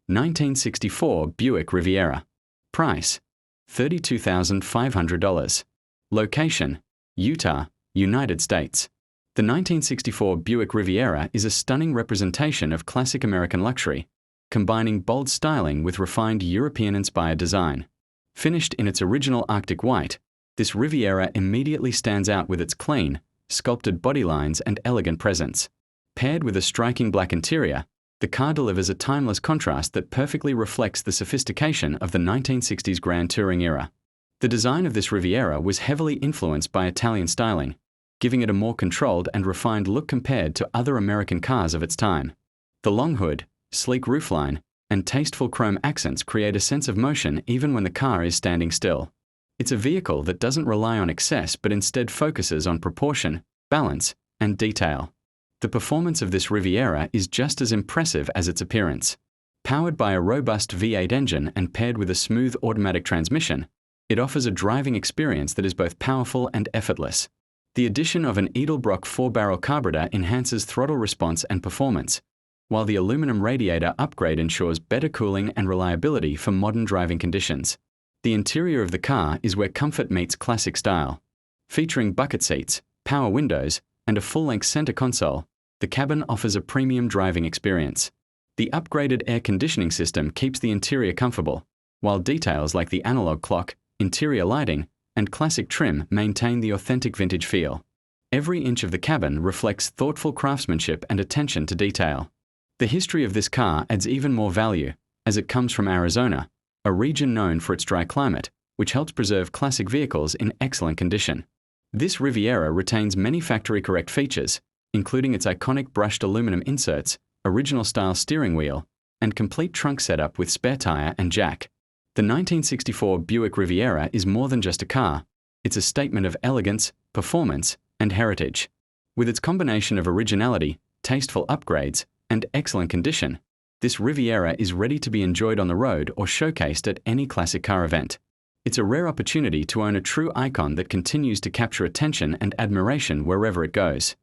1964 Buick Riviera. Price, $32,500. Location, Utah, United States. The 1964 Buick Riviera is a stunning representation of classic American luxury, combining bold styling with refined European-inspired design. Finished in its original Arctic white, this Riviera immediately stands out with its clean, sculpted body lines and elegant presence. Paired with a striking black interior, the car delivers a timeless contrast that perfectly reflects the sophistication of the 1960s Grand Touring era. The design of this Riviera was heavily influenced by Italian styling, giving it a more controlled and refined look compared to other American cars of its time. The long hood, sleek roofline, and tasteful chrome accents create a sense of motion even when the car is standing still. It's a vehicle that doesn't rely on excess but instead focuses on proportion, balance, and detail. The performance of this Riviera is just as impressive as its appearance. Powered by a robust V8 engine and paired with a smooth automatic transmission, it offers a driving experience that is both powerful and effortless. The addition of an Edelbrock 4-barrel carburetor enhances throttle response and performance, while the aluminum radiator upgrade ensures better cooling and reliability for modern driving conditions. The interior of the car is where comfort meets classic style. Featuring bucket seats, power windows, and a full-length center console, the cabin offers a premium driving experience. The upgraded air conditioning system keeps the interior comfortable, while details like the analog clock, interior lighting, and classic trim maintain the authentic vintage feel. Every inch of the cabin reflects thoughtful craftsmanship and attention to detail. The history of this car adds even more value, as it comes from Arizona, a region known for its dry climate, which helps preserve classic vehicles in excellent condition. This Riviera retains many factory-correct features, including its iconic brushed aluminum inserts, original-style steering wheel, and complete trunk setup with spare tire and jack. The 1964 Buick Riviera is more than just a car. It's a statement of elegance, performance, and heritage. With its combination of originality, tasteful upgrades, and excellent condition, this Riviera is ready to be enjoyed on the road or showcased at any classic car event. It's a rare opportunity to own a true icon that continues to capture attention and admiration wherever it goes.